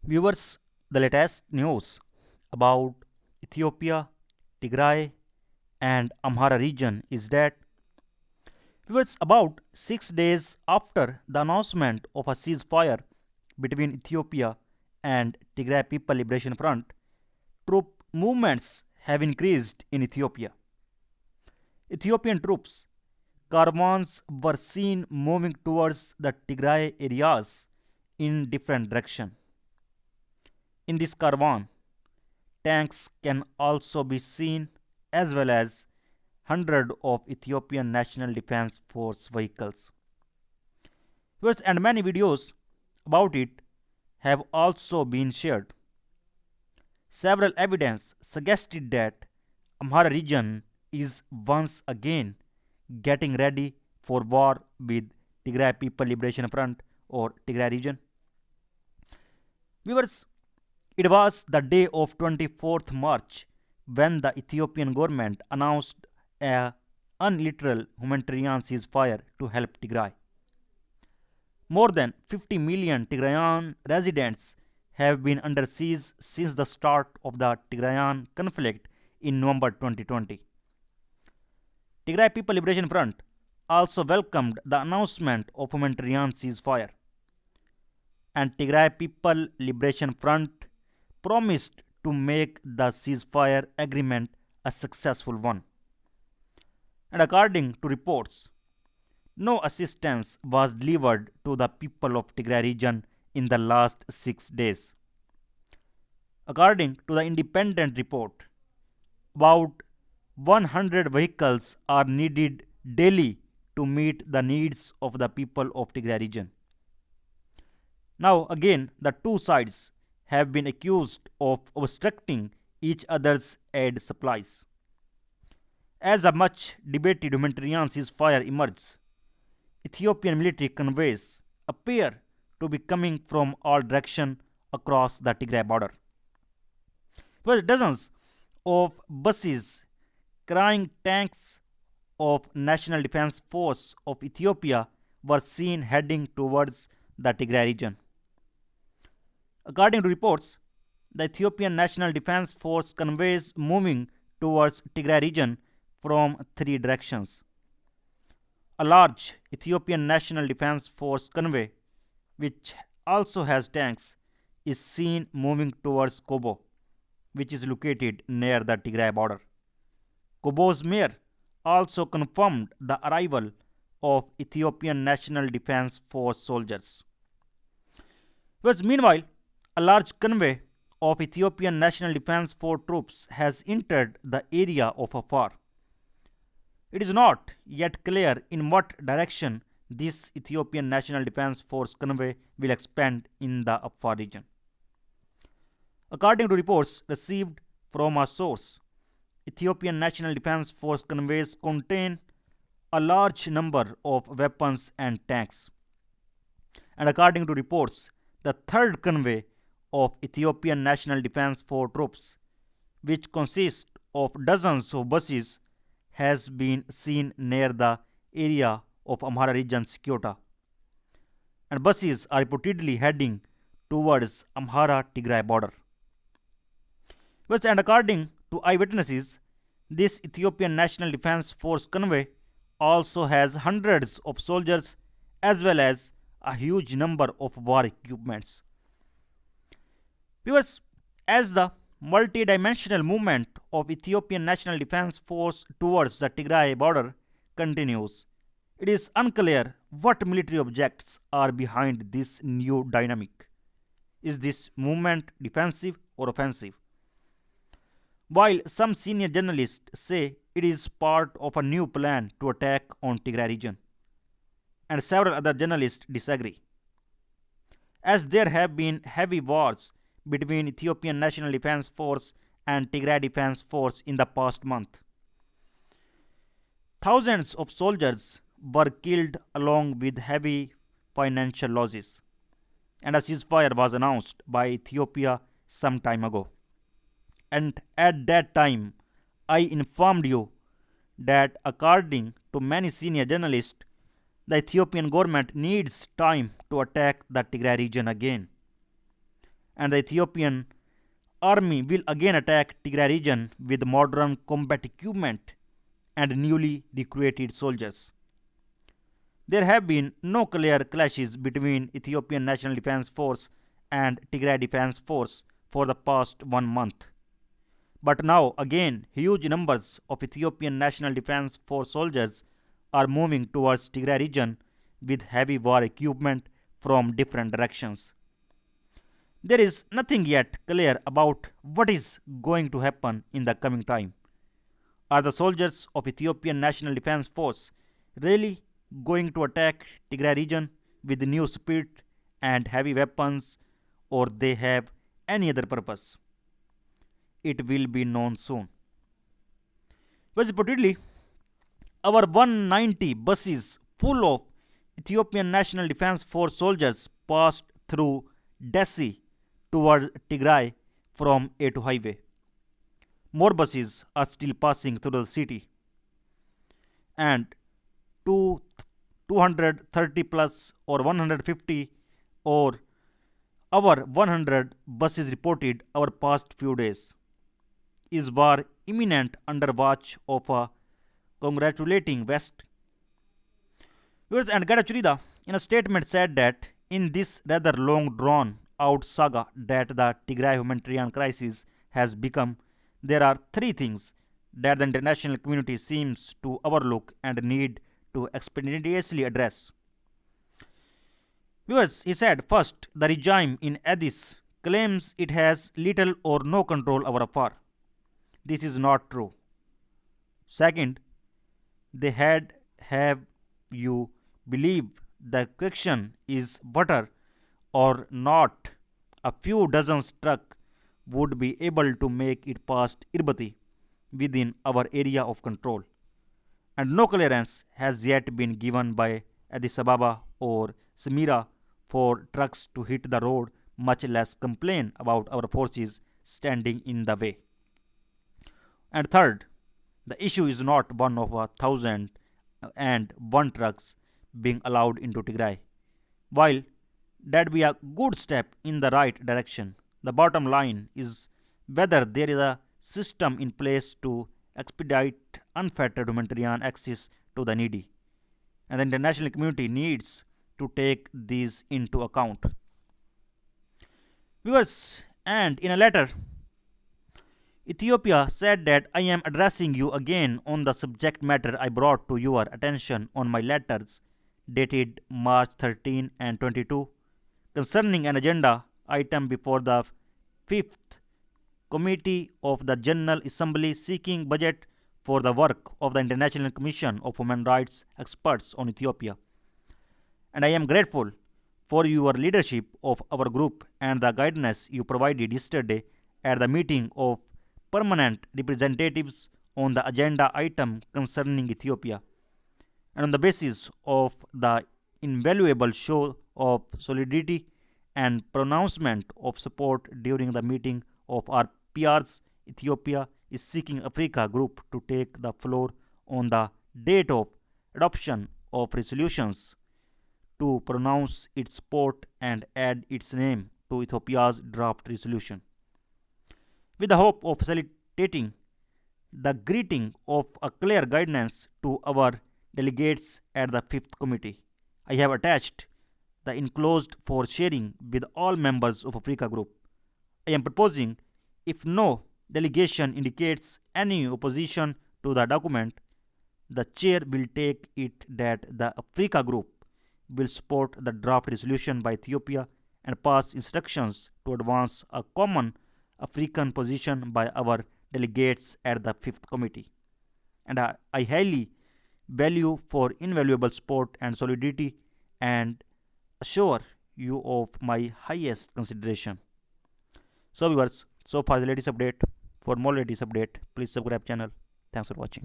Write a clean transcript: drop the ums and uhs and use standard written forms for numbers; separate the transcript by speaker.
Speaker 1: Viewers, the latest news about Ethiopia, Tigray, and Amhara region is that viewers, about 6 days after the announcement of a ceasefire between Ethiopia and Tigray People Liberation Front, troop movements have increased in Ethiopia. Ethiopian troops caravans were seen moving towards the Tigray areas in different directions. In this caravan, tanks can also be seen as well as hundreds of Ethiopian National Defense Force vehicles. Yes, and many videos about it have also been shared. Several evidence suggested that Amhara region is once again getting ready for war with Tigray People Liberation Front or Tigray region. Viewers, it was the day of 24th March when the Ethiopian government announced a unilateral humanitarian ceasefire to help Tigray. More than 50 million Tigrayan residents have been under siege since the start of the Tigrayan conflict in November 2020. Tigray People Liberation Front also welcomed the announcement of humanitarian ceasefire, and Tigray People Liberation Front promised to make the ceasefire agreement a successful one. And according to reports, no assistance was delivered to the people of Tigray region in the last 6 days. According to the independent report, about 100 vehicles are needed daily to meet the needs of the people of Tigray region. Now again, the two sides have been accused of obstructing each other's aid supplies. As a much debated humanitarian ceasefire emerges, Ethiopian military convoys appear to be coming from all directions across the Tigray border. With dozens of buses carrying tanks of National Defense Force of Ethiopia were seen heading towards the Tigray region. According to reports, the Ethiopian National Defense Force convoys moving towards Tigray region from three directions. A large Ethiopian National Defense Force convoy, which also has tanks, is seen moving towards Kobo, which is located near the Tigray border. Kobo's mayor also confirmed the arrival of Ethiopian National Defense Force soldiers. Whereas meanwhile, a large convoy of Ethiopian National Defense Force troops has entered the area of Afar. It is not yet clear in what direction this Ethiopian National Defense Force convoy will expand in the Afar region. According to reports received from a source, Ethiopian National Defense Force convoys contain a large number of weapons and tanks. And according to reports, the third convoy of Ethiopian National Defense Force troops, which consists of dozens of buses, has been seen near the area of Amhara region Skota. And buses are reportedly heading towards Amhara Tigray border. And according to eyewitnesses, this Ethiopian National Defense Force convoy also has hundreds of soldiers as well as a huge number of war equipments. Viewers, as the multi-dimensional movement of Ethiopian National Defense Force towards the Tigray border continues, it is unclear what military objects are behind this new dynamic. Is this movement defensive or offensive? While some senior journalists say it is part of a new plan to attack on Tigray region, and several other journalists disagree. As there have been heavy wars between Ethiopian National Defense Force and Tigray Defense Force in the past month. Thousands of soldiers were killed along with heavy financial losses, and a ceasefire was announced by Ethiopia some time ago. And at that time, I informed you that according to many senior journalists, the Ethiopian government needs time to attack the Tigray region again. and the Ethiopian army will again attack Tigray region with modern combat equipment and newly recruited soldiers. There have been no clear clashes between Ethiopian National Defense Force and Tigray Defense Force for the past 1 month. But now again huge numbers of Ethiopian National Defense Force soldiers are moving towards Tigray region with heavy war equipment from different directions. There is nothing yet clear about what is going to happen in the coming time. Are the soldiers of Ethiopian National Defense Force really going to attack Tigray region with new speed and heavy weapons, or they have any other purpose? It will be known soon. Well, reportedly, our 190 buses full of Ethiopian National Defense Force soldiers passed through Dessie toward Tigray from A2 highway. More buses are still passing through the city, and 230 plus or 150 or over 100 buses reported over past few days. Is war imminent under watch of a congratulating West? And Gatachew Reda in a statement said that in this rather long drawn out saga that the Tigray humanitarian crisis has become, there are three things that the international community seems to overlook and need to expeditiously address. Viewers, he said, first, the regime in Addis claims it has little or no control over Afar. This is not true. Second, they have you believe the question is whether or not a few dozen trucks would be able to make it past Irbati within our area of control, and no clearance has yet been given by Addis Ababa or Smyrna for trucks to hit the road, much less complain about our forces standing in the way. And third, the issue is not one of 1,001 trucks being allowed into Tigray. While that be a good step in the right direction, the bottom line is whether there is a system in place to expedite unfettered humanitarian access to the needy. And the international community needs to take these into account. Viewers, and in a letter, Ethiopia said that I am addressing you again on the subject matter I brought to your attention on my letters dated March 13 and 22 concerning an agenda item before the 5th Committee of the General Assembly seeking budget for the work of the International Commission of Human Rights Experts on Ethiopia. And I am grateful for your leadership of our group and the guidance you provided yesterday at the meeting of permanent representatives on the agenda item concerning Ethiopia, and on the basis of the invaluable show of solidarity and pronouncement of support during the meeting of our PRs, Ethiopia is seeking Africa group to take the floor on the date of adoption of resolutions to pronounce its support and add its name to Ethiopia's draft resolution. With the hope of facilitating the greeting of a clear guidance to our delegates at the 5th Committee, I have attached the enclosed for sharing with all members of Africa Group. I am proposing, if no delegation indicates any opposition to the document, the chair will take it that the Africa Group will support the draft resolution by Ethiopia and pass instructions to advance a common African position by our delegates at the 5th Committee. And I highly value for invaluable support and solidarity and assure you of my highest consideration. So viewers, so far the latest update. For more latest update, please subscribe channel. Thanks for watching.